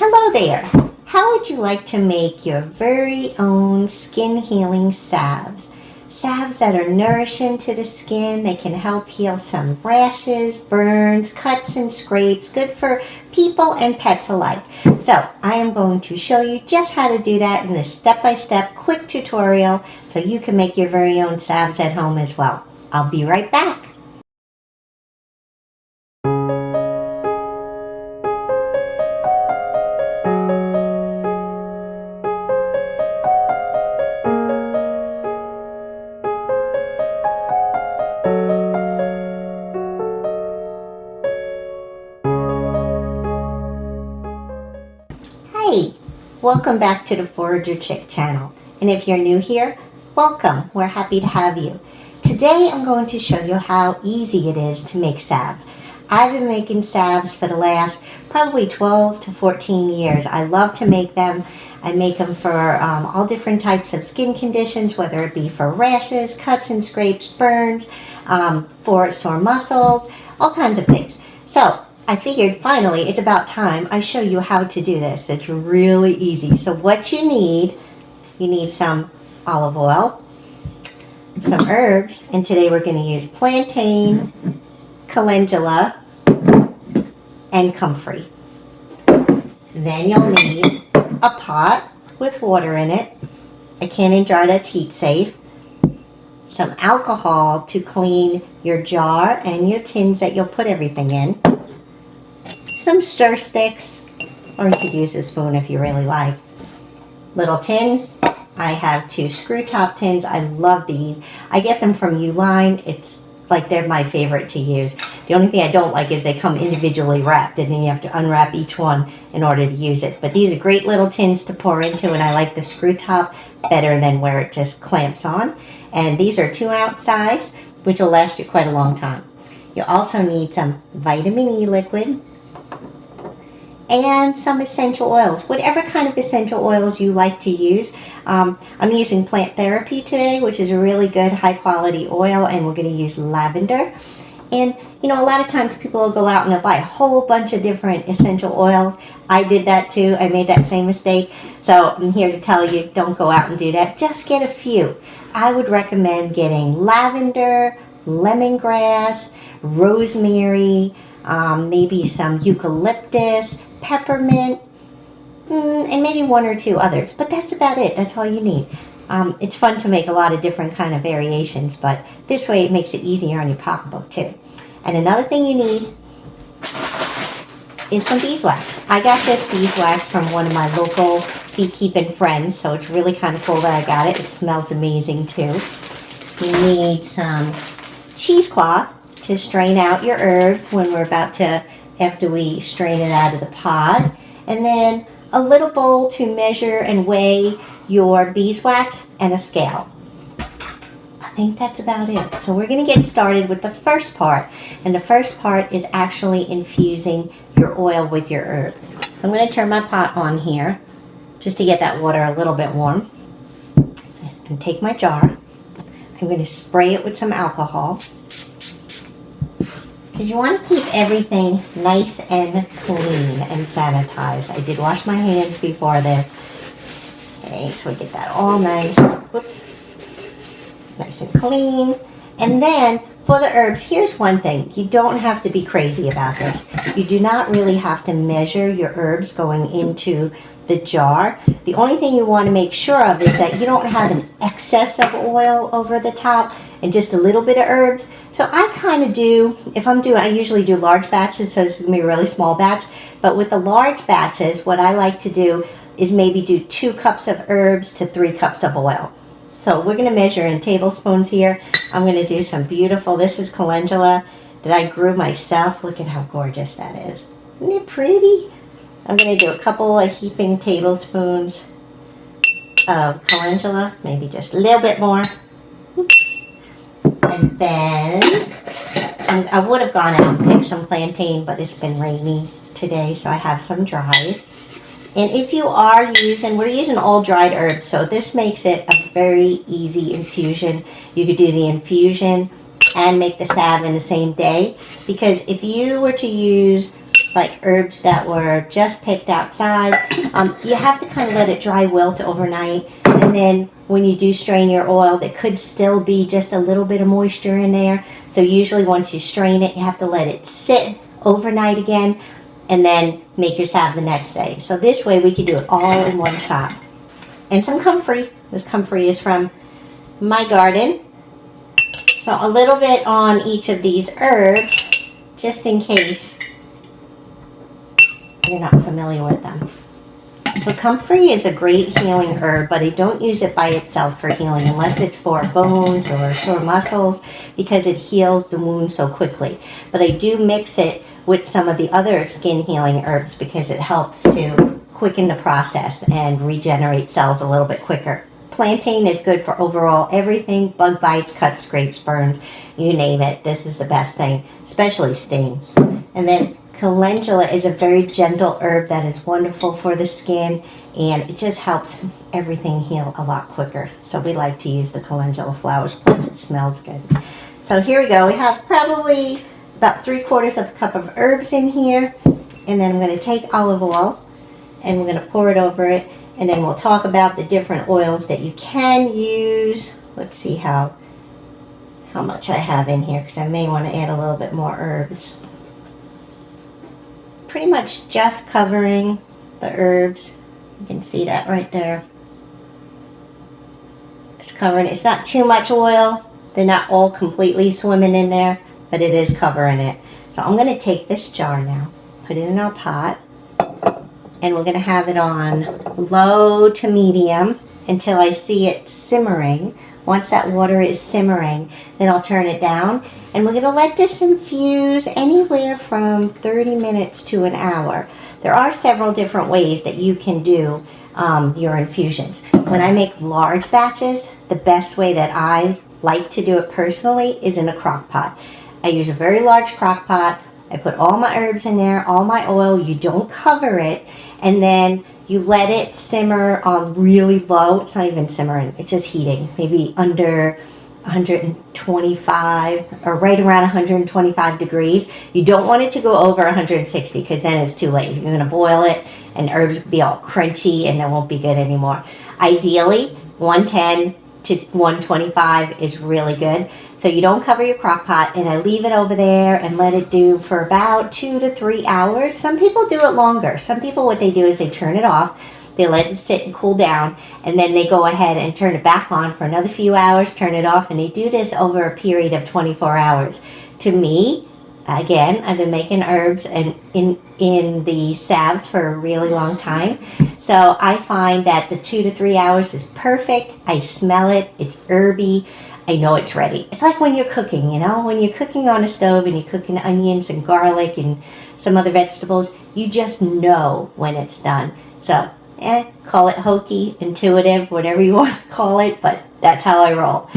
Hello there! How would you like to make your very own skin healing salves? Salves that are nourishing to the skin. They can help heal some rashes, burns, cuts, and scrapes. Good for people and pets alike. So I am going to show you just how to do that in a step-by-step quick tutorial so you can make your very own salves at home as well. I'll be right back. Hey, welcome back to the Forager Chick channel. And if you're new here, welcome. We're happy to have you. Today I'm going to show you how easy it is to make salves. I've been making salves for the last probably 12 to 14 years. I love to make them. I make them for all different types of skin conditions, whether it be for rashes, cuts and scrapes, burns, for sore muscles, all kinds of things. So I figured finally it's about time I show you how to do this. It's really easy. So what you need some olive oil, some herbs, and today we're going to use plantain, calendula, and comfrey. Then you'll need a pot with water in it, a canning jar that's heat safe, some alcohol to clean your jar and your tins that you'll put everything in, some stir sticks, or you could use a spoon if you really like. Little tins. I have 2 screw top tins. I love these. I get them from Uline. It's like they're my favorite to use. The only thing I don't like is they come individually wrapped and then you have to unwrap each one in order to use it. But these are great little tins to pour into, and I like the screw top better than where it just clamps on. And these are 2-ounce size, which will last you quite a long time. You also need some vitamin E liquid and some essential oils, whatever kind of essential oils you like to use. I'm using Plant Therapy today, which is a really good high quality oil, and we're going to use lavender. And you know, a lot of times people will go out and they'll buy a whole bunch of different essential oils. I did that too. I made that same mistake. So I'm here to tell you, don't go out and do that. Just get a few. I would recommend getting lavender, lemongrass, rosemary, maybe some eucalyptus, peppermint, and maybe 1 or 2 others. But that's about it. That's all you need. It's fun to make a lot of different kind of variations, but this way it makes it easier on your pocketbook too. And another thing you need is some beeswax. I got this beeswax from one of my local beekeeping friends, so it's really kind of cool that I got it. It smells amazing too. You need some cheesecloth to strain out your herbs when we're about to, after we strain it out of the pod. And then a little bowl to measure and weigh your beeswax and a scale. I think that's about it. So we're going to get started with the first part. And the first part is actually infusing your oil with your herbs. I'm going to turn my pot on here just to get that water a little bit warm. And take my jar. I'm going to spray it with some alcohol, because you want to keep everything nice and clean and sanitized. I did wash my hands before this. Okay, so we get that all nice, whoops, nice and clean. And then for the herbs, here's one thing. You don't have to be crazy about this. You do not really have to measure your herbs going into the jar. The only thing you want to make sure of is that you don't have an excess of oil over the top and just a little bit of herbs. So I kind of do, I usually do large batches, so it's going to be a really small batch. But with the large batches, what I like to do is maybe do 2 cups of herbs to 3 cups of oil. So we're going to measure in tablespoons here. I'm going to do some beautiful, this is calendula that I grew myself. Look at how gorgeous that is. Isn't it pretty? I'm going to do a couple of heaping tablespoons of calendula, maybe just a little bit more. And then I would have gone out and picked some plantain, but it's been rainy today, so I have some dried. And if you are using, we're using all dried herbs, so this makes it a very easy infusion. You could do the infusion and make the salve in the same day, because if you were to use like herbs that were just picked outside. You have to kind of let it dry wilt overnight, and then when you do strain your oil, there could still be just a little bit of moisture in there. So usually once you strain it, you have to let it sit overnight again, and then make your salve the next day. So this way we can do it all in one shot. And some comfrey. This comfrey is from my garden. So a little bit on each of these herbs, just in case you're not familiar with them. So comfrey is a great healing herb, but I don't use it by itself for healing unless it's for bones or sore muscles, because it heals the wound so quickly. But I do mix it with some of the other skin healing herbs because it helps to quicken the process and regenerate cells a little bit quicker. Plantain is good for overall everything, bug bites, cuts, scrapes, burns, you name it. This is the best thing, especially stings. And then calendula is a very gentle herb that is wonderful for the skin, and it just helps everything heal a lot quicker. So we like to use the calendula flowers, plus it smells good. So here we go. We have probably about 3/4 of a cup of herbs in here, and then I'm going to take olive oil and we're going to pour it over it, and then we'll talk about the different oils that you can use. Let's see how much I have in here, because I may want to add a little bit more herbs. Pretty much just covering the herbs. You can see that right there. It's covering it. It's not too much oil. They're not all completely swimming in there, but it is covering it. So I'm going to take this jar now, put it in our pot, and we're going to have it on low to medium until I see it simmering. Once that water is simmering, then I'll turn it down, and we're going to let this infuse anywhere from 30 minutes to an hour. There are several different ways that you can do your infusions. When I make large batches, the best way that I like to do it personally is in a crock pot. I use a very large crock pot. I put all my herbs in there, all my oil. You don't cover it, and then you let it simmer on really low. It's not even simmering, it's just heating, maybe under 125 or right around 125 degrees. You don't want it to go over 160, because then it's too late. You're going to boil it and herbs will be all crunchy and it won't be good anymore. Ideally, 110 to 125 is really good. So you don't cover your crock pot, and I leave it over there and let it do for about 2 to 3 hours. Some people do it longer. Some people, what they do is they turn it off, they let it sit and cool down, and then they go ahead and turn it back on for another few hours, turn it off, and they do this over a period of 24 hours. To me, again, I've been making herbs and in the salves for a really long time. So I find that the 2 to 3 hours is perfect. I smell it. It's herby. I know it's ready. It's like when you're cooking, you know, when you're cooking on a stove and you're cooking onions and garlic and some other vegetables, you just know when it's done. So, call it hokey, intuitive, whatever you want to call it, but that's how I roll.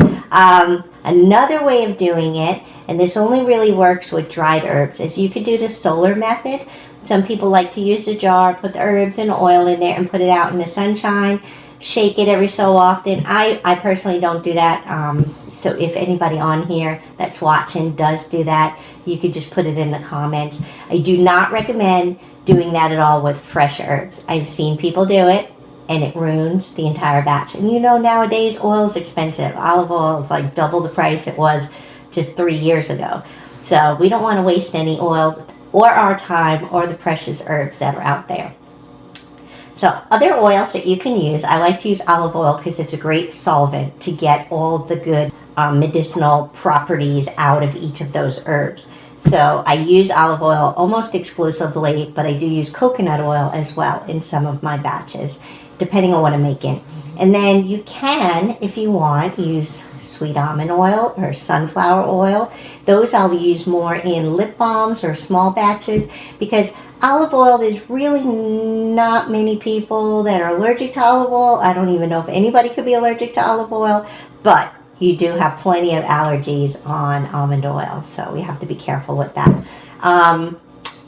Another way of doing it, and this only really works with dried herbs, is you could do the solar method. Some people like to use the jar, put the herbs and oil in there and put it out in the sunshine, shake it every so often. I personally don't do that. So if anybody on here that's watching does do that, you could just put it in the comments. I do not recommend doing that at all with fresh herbs. I've seen people do it, and it ruins the entire batch. And you know, nowadays oil is expensive. Olive oil is like double the price it was just 3 years ago. So we don't want to waste any oils or our time or the precious herbs that are out there. So other oils that you can use, I like to use olive oil because it's a great solvent to get all the good medicinal properties out of each of those herbs. So I use olive oil almost exclusively, but I do use coconut oil as well in some of my batches, depending on what I'm making. And then you can, if you want, use sweet almond oil or sunflower oil. Those I'll use more in lip balms or small batches, because olive oil, there's really not many people that are allergic to olive oil. I don't even know if anybody could be allergic to olive oil, but you do have plenty of allergies on almond oil, so we have to be careful with that.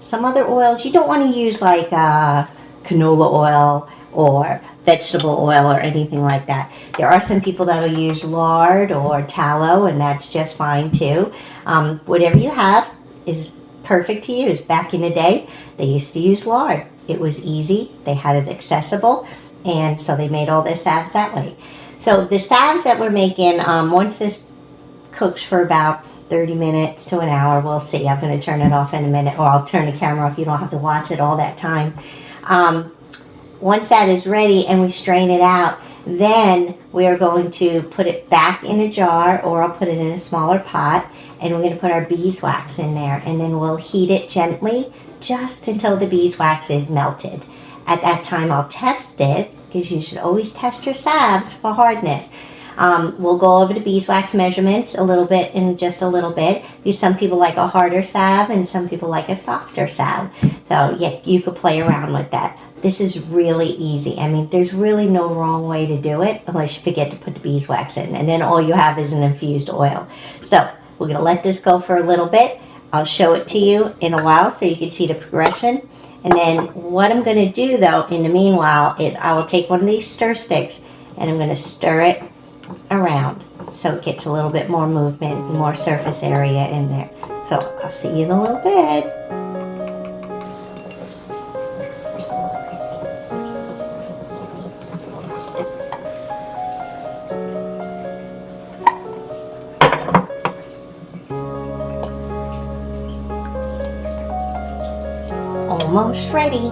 Some other oils, you don't want to use like canola oil or vegetable oil or anything like that. There are some people that will use lard or tallow, and that's just fine too. Whatever you have is perfect to use. Back in the day, they used to use lard. It was easy, they had it accessible, and so they made all their salves that way. So the salves that we're making, once this cooks for about 30 minutes to an hour, we'll see. I'm going to turn it off in a minute, or I'll turn the camera off. You don't have to watch it all that time. Once that is ready and we strain it out, then we are going to put it back in a jar, or I'll put it in a smaller pot, and we're going to put our beeswax in there, and then we'll heat it gently just until the beeswax is melted. At that time, I'll test it, because you should always test your salves for hardness. We'll go over the beeswax measurements a little bit, in just a little bit, because some people like a harder salve and some people like a softer salve. So yeah, you could play around with that. This is really easy. I mean, there's really no wrong way to do it unless you forget to put the beeswax in, and then all you have is an infused oil. So we're going to let this go for a little bit. I'll show it to you in a while so you can see the progression. And then what I'm going to do, though, in the meanwhile, is I will take one of these stir sticks and I'm going to stir it around so it gets a little bit more movement, more surface area in there. So I'll see you in a little bit. Almost ready.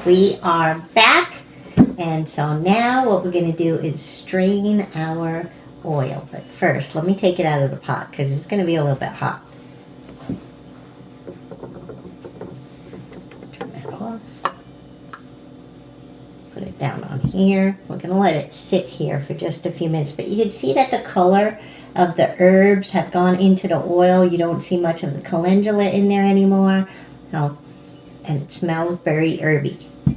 We are back, and so now what we're going to do is strain our oil. But first, let me take it out of the pot because it's going to be a little bit hot. Turn that off. Put it down on here. We're going to let it sit here for just a few minutes, but you can see that the color of the herbs have gone into the oil. You don't see much of the calendula in there anymore. Oh, and it smells very herby. So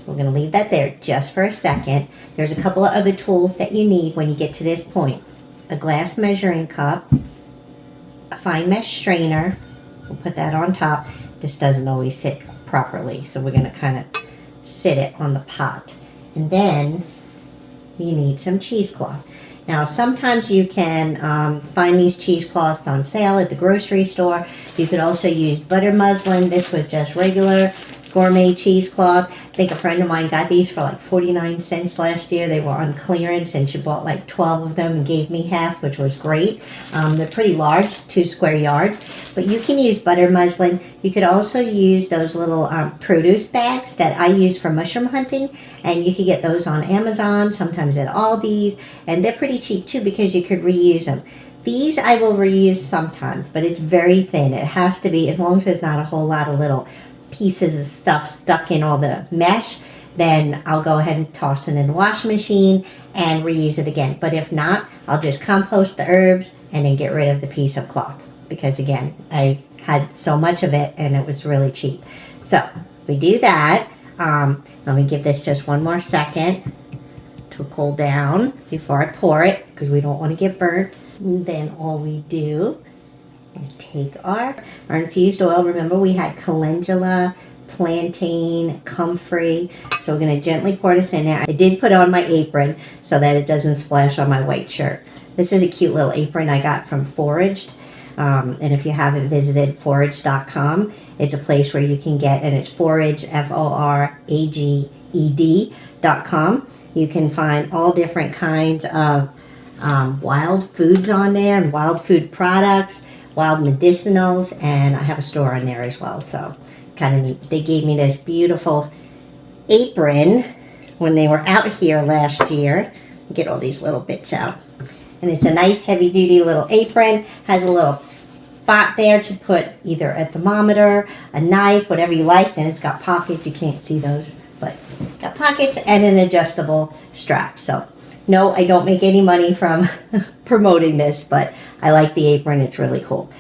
we're going to leave that there just for a second. There's a couple of other tools that you need when you get to this point. A glass measuring cup, a fine mesh strainer. We'll put that on top. This doesn't always sit properly, so we're going to kind of sit it on the pot. And then you need some cheesecloth. Now, sometimes you can find these cheesecloths on sale at the grocery store. You could also use butter muslin. This was just regular gourmet cheesecloth. I think a friend of mine got these for like 49 cents last year. They were on clearance, and she bought like 12 of them and gave me half, which was great. They're pretty large, 2 square yards. But you can use butter muslin. You could also use those little produce bags that I use for mushroom hunting, and you could get those on Amazon, sometimes at Aldi's, and they're pretty cheap too because you could reuse them. These I will reuse sometimes, but it's very thin. It has to be, as long as there's not a whole lot of little pieces of stuff stuck in all the mesh, then I'll go ahead and toss it in the washing machine and reuse it again. But if not, I'll just compost the herbs and then get rid of the piece of cloth, because again, I had so much of it and it was really cheap. So we do that. Let me give this just one more second to cool down before I pour it, because we don't want to get burnt. And then all we do is take our infused oil. Remember, we had calendula, plantain, comfrey. So we're going to gently pour this in there. I did put on my apron so that it doesn't splash on my white shirt. This is a cute little apron I got from Foraged. And if you haven't visited foraged.com, it's a place where you can get, and it's Forage, FORAGED.com. You can find all different kinds of wild foods on there, and wild food products, wild medicinals, and I have a store on there as well. So kind of neat. They gave me this beautiful apron when they were out here last year. Get all these little bits out. And it's a nice heavy duty little apron. Has a little spot there to put either a thermometer, a knife, whatever you like. Then it's got pockets. You can't see those, but got pockets and an adjustable strap. So no, I don't make any money from promoting this, but I like the apron. It's really cool.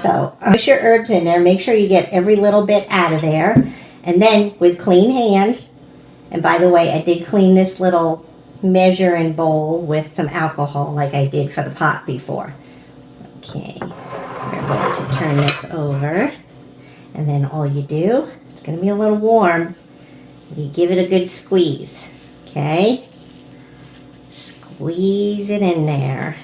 So push your herbs in there. Make sure you get every little bit out of there. And then with clean hands, and by the way, I did clean this little measuring bowl with some alcohol like I did for the pot before. Okay, we're going to turn this over. And then all you do, it's going to be a little warm, you give it a good squeeze. Okay? Squeeze it in there.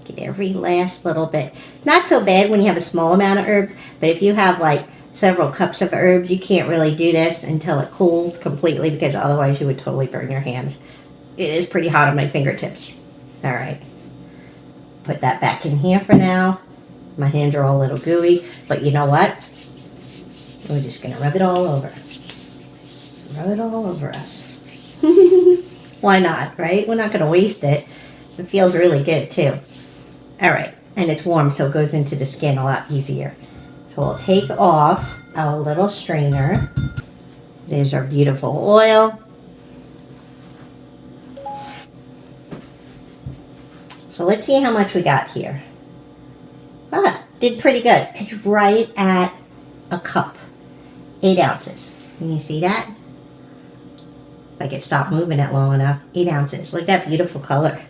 Get every last little bit. Not so bad when you have a small amount of herbs, but if you have like several cups of herbs, you can't really do this until it cools completely, because otherwise you would totally burn your hands. It is pretty hot on my fingertips. All right. Put that back in here for now. My hands are all a little gooey, but you know what? We're just going to rub it all over. Rub it all over us. Why not, right? We're not going to waste it. It feels really good, too. All right. And it's warm, so it goes into the skin a lot easier. So we'll take off our little strainer. There's our beautiful oil. So let's see how much we got here. Ah, did pretty good. It's right at a cup. 8 ounces. Can you see that? If I could stop moving it long enough. 8 ounces. Look at that beautiful color.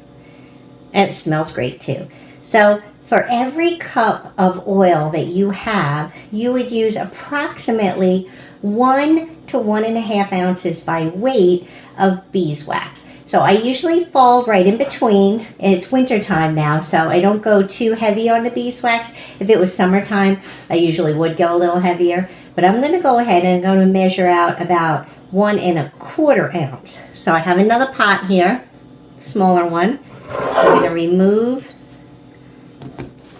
And it smells great too. So for every cup of oil that you have, you would use approximately 1 to 1.5 ounces by weight of beeswax. So I usually fall right in between. It's winter time now, so I don't go too heavy on the beeswax. If it was summertime, I usually would go a little heavier. But I'm going to go ahead and I'm going to measure out about 1.25 ounces. So I have another pot here, smaller one. I'm going to remove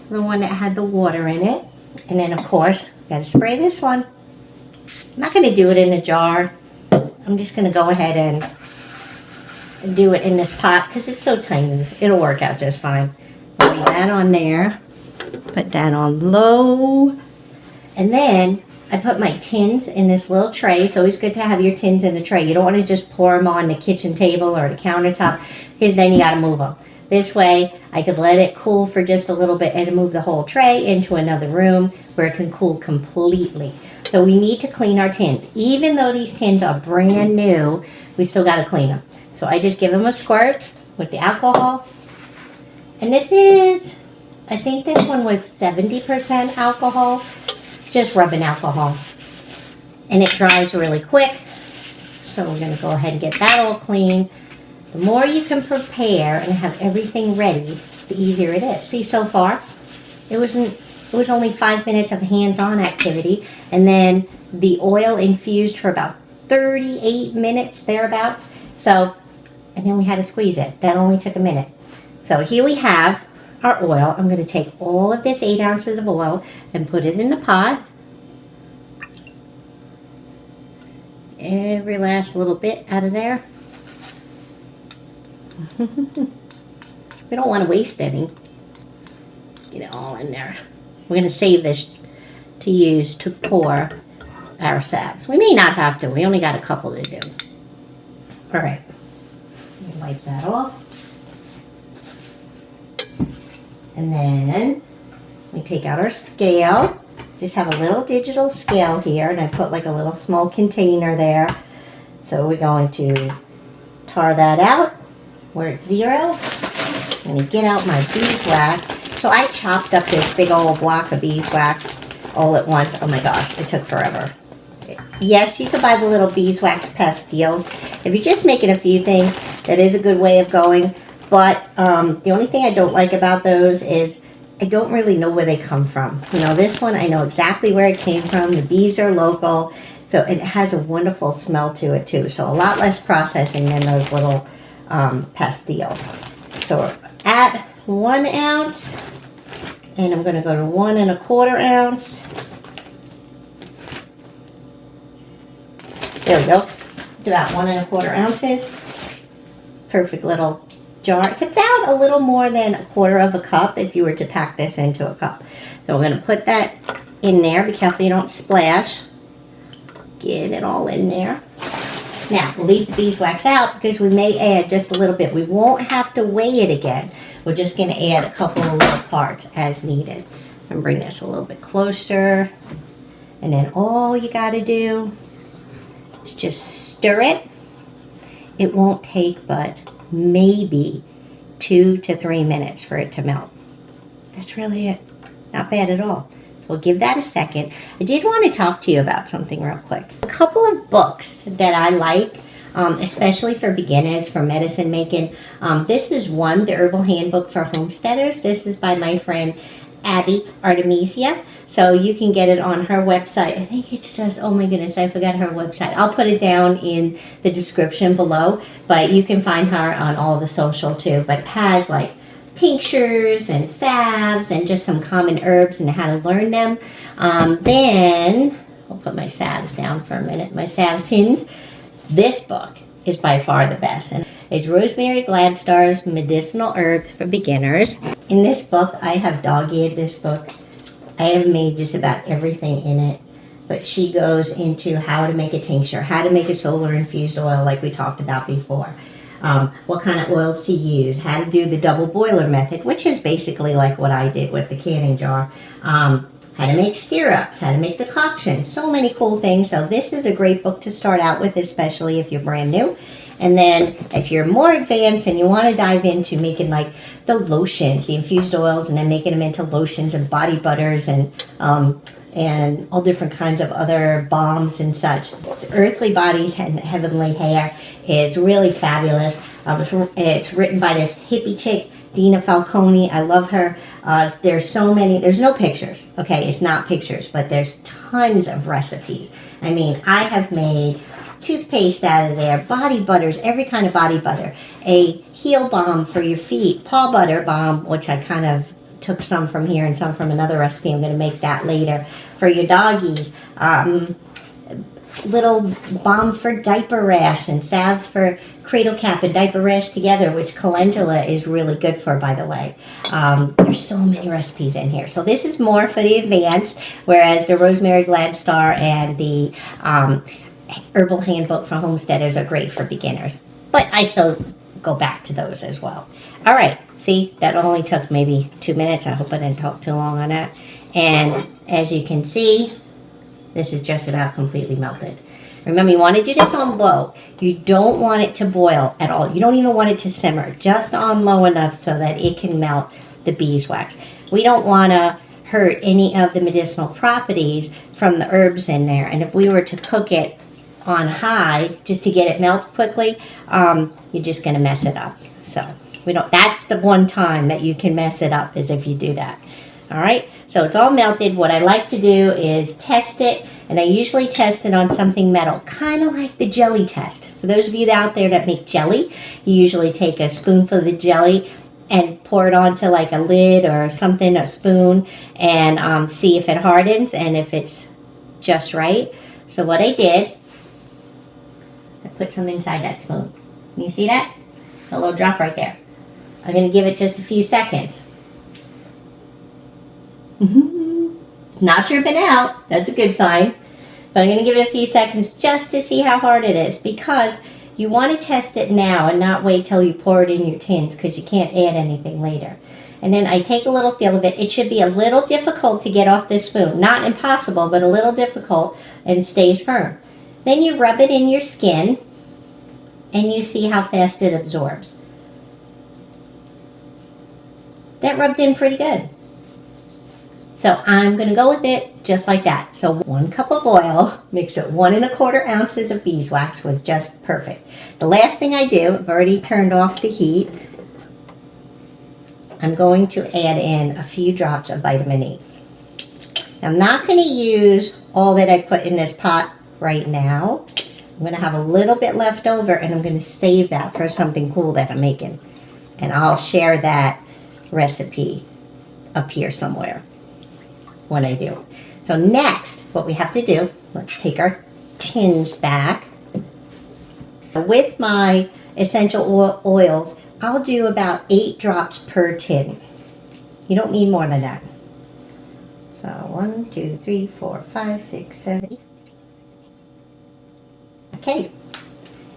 the one that had the water in it. And then, of course, got to spray this one. I'm not going to do it in a jar. I'm just going to go ahead and do it in this pot because it's so tiny. It'll work out just fine. Leave that on there. Put that on low. And then I put my tins in this little tray. It's always good to have your tins in a tray. You don't want to just pour them on the kitchen table or the countertop because then you got to move them. This way, I could let it cool for just a little bit and move the whole tray into another room where it can cool completely. So we need to clean our tins. Even though these tins are brand new, we still got to clean them. So I just give them a squirt with the alcohol. And this is, I think this one was 70% alcohol, just rubbing alcohol. And it dries really quick. So we're going to go ahead and get that all clean. The more you can prepare and have everything ready, the easier it is. See, so far, it was only 5 minutes of hands-on activity, and then the oil infused for about 38 minutes, thereabouts. So, and then we had to squeeze it. That only took a minute. So here we have our oil. I'm going to take all of this 8 ounces of oil and put it in the pot. Every last little bit out of there. We don't want to waste any. Get it all in there. We're going to save this to use to pour our salves. We may not have to. We only got a couple to do. All right. Wipe that off. And then we take out our scale. Just have a little digital scale here, and I put like a little small container there. So we're going to tar that out where it's 0. I'm going to get out my beeswax. So I chopped up this big old block of beeswax all at once. Oh my gosh, it took forever. Yes, you could buy the little beeswax pastilles. If you're just making a few things, that is a good way of going. But the only thing I don't like about those is I don't really know where they come from. You know, this one, I know exactly where it came from. The bees are local. So it has a wonderful smell to it too. So a lot less processing than those little pastilles. So at 1 ounce, and I'm going to go to 1.25 ounce. There we go. About 1.25 ounces. Perfect little jar. It's about a little more than 1/4 cup if you were to pack this into a cup. So we're going to put that in there. Be careful you don't splash. Get it all in there. Now, we'll leave the beeswax out because we may add just a little bit. We won't have to weigh it again. We're just going to add a couple of little parts as needed. And bring this a little bit closer. And then all you got to do is just stir it. It won't take but maybe 2 to 3 minutes for it to melt. That's really it. Not bad at all. We'll give that a second. I did want to talk to you about something real quick. A couple of books that I like especially for beginners, for medicine making. This is one, the Herbal Handbook for Homesteaders. This is by my friend Abby Artemisia. So you can get it on her website. I think it's just, oh my goodness, I forgot her website. I'll put it down in the description below, but you can find her on all the social too. But it has like tinctures and salves and just some common herbs and how to learn them. Then I'll put my salves down for a minute, my salve tins. This book is by far the best. And it's Rosemary, Gladstars, Medicinal Herbs for Beginners. In this book, I have dog-eared this book. I have made just about everything in it. But she goes into how to make a tincture, how to make a solar infused oil like we talked about before. What kind of oils to use, how to do the double boiler method, which is basically like what I did with the canning jar. How to make syrups, how to make decoctions, so many cool things. So this is a great book to start out with, especially if you're brand new. And then if you're more advanced and you want to dive into making like the lotions, the infused oils, and then making them into lotions and body butters and all different kinds of other balms and such. The Earthly Bodies and Heavenly Hair is really fabulous. It's written by this hippie chick, Dina Falcone. I love her. There's so many, there's no pictures, okay? It's not pictures, but there's tons of recipes. I mean, I have made toothpaste out of there, body butters, every kind of body butter, a heel balm for your feet, paw butter balm, which I kind of took some from here and some from another recipe. I'm going to make that later. For your doggies, little balms for diaper rash and salves for cradle cap and diaper rash together, which calendula is really good for, by the way. There's so many recipes in here. So this is more for the advanced, whereas the Rosemary Gladstar and the Herbal Handbook for Homesteaders are great for beginners. But I still go back to those as well. All right, see, that only took maybe 2 minutes. I hope I didn't talk too long on that. And as you can see, this is just about completely melted. Remember, you want to do this on low. You don't want it to boil at all. You don't even want it to simmer. Just on low enough so that it can melt the beeswax. We don't want to hurt any of the medicinal properties from the herbs in there. And if we were to cook it on high just to get it melt quickly, you're just going to mess it up. So we don't. That's the one time that you can mess it up, is if you do that. All right, so it's all melted. What I like to do is test it, and I usually test it on something metal, kind of like the jelly test. For those of you out there that make jelly, you usually take a spoonful of the jelly and pour it onto like a lid or something, a spoon, and see if it hardens and if it's just right. So what I did, I put some inside that spoon. Can you see that? A little drop right there. I'm going to give it just a few seconds. It's not dripping out. That's a good sign. But I'm going to give it a few seconds just to see how hard it is, because you want to test it now and not wait till you pour it in your tins, because you can't add anything later. And then I take a little feel of it. It should be a little difficult to get off this spoon. Not impossible, but a little difficult, and stays firm. Then you rub it in your skin and you see how fast it absorbs. That rubbed in pretty good. So I'm going to go with it just like that. So 1 cup of oil mixed with 1 1/4 ounces of beeswax was just perfect. The last thing I do, I've already turned off the heat. I'm going to add in a few drops of vitamin E. Now, I'm not going to use all that I put in this pot right now. I'm going to have a little bit left over, and I'm going to save that for something cool that I'm making. And I'll share that recipe up here somewhere when I do. So next, what we have to do, let's take our tins back. With my essential oils, I'll do about 8 drops per tin. You don't need more than that. So 1, 2, 3, 4, 5, 6, 7, 8. Okay.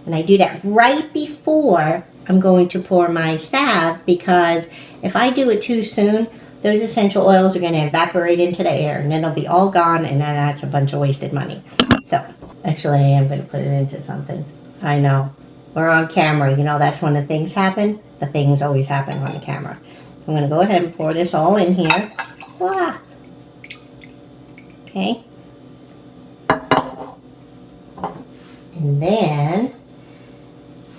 And I do that right before I'm going to pour my salve, because if I do it too soon, those essential oils are going to evaporate into the air, and then they'll be all gone, and then that's a bunch of wasted money. So, actually, I am going to put it into something. I know. We're on camera. You know, that's when the things happen. The things always happen on the camera. I'm going to go ahead and pour this all in here. Voila. Okay. And then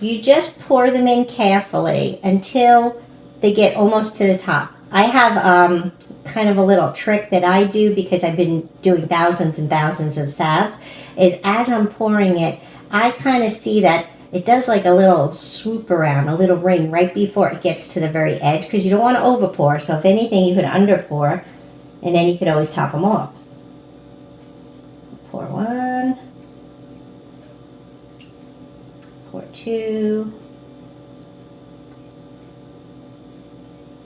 you just pour them in carefully until they get almost to the top. I have kind of a little trick that I do because I've been doing thousands and thousands of salves, is as I'm pouring it, I kind of see that it does like a little swoop around, a little ring right before it gets to the very edge, because you don't want to over pour. So if anything, you could under pour, and then you could always top them off. Pour one, pour two,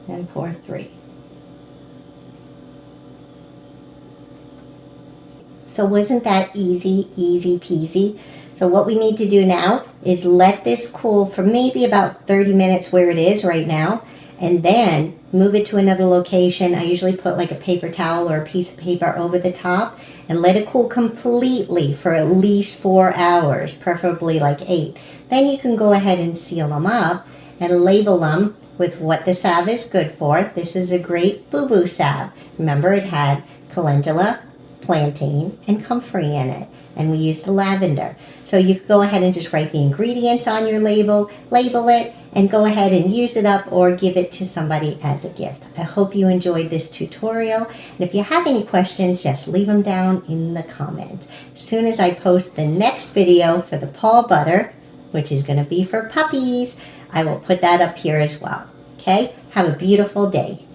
and pour three. So wasn't that easy, easy peasy? So what we need to do now is let this cool for maybe about 30 minutes where it is right now, and then move it to another location. I usually put like a paper towel or a piece of paper over the top and let it cool completely for at least 4 hours, preferably like 8. Then you can go ahead and seal them up and label them with what the salve is good for. This is a great boo-boo salve. Remember, it had calendula, plantain, and comfrey in it, and we used the lavender. So you could go ahead and just write the ingredients on your label it, and go ahead and use it up or give it to somebody as a gift. I hope you enjoyed this tutorial, and if you have any questions, just leave them down in the comments. As soon as I post the next video for the paw butter, which is going to be for puppies, I will put that up here as well. Okay? Have a beautiful day.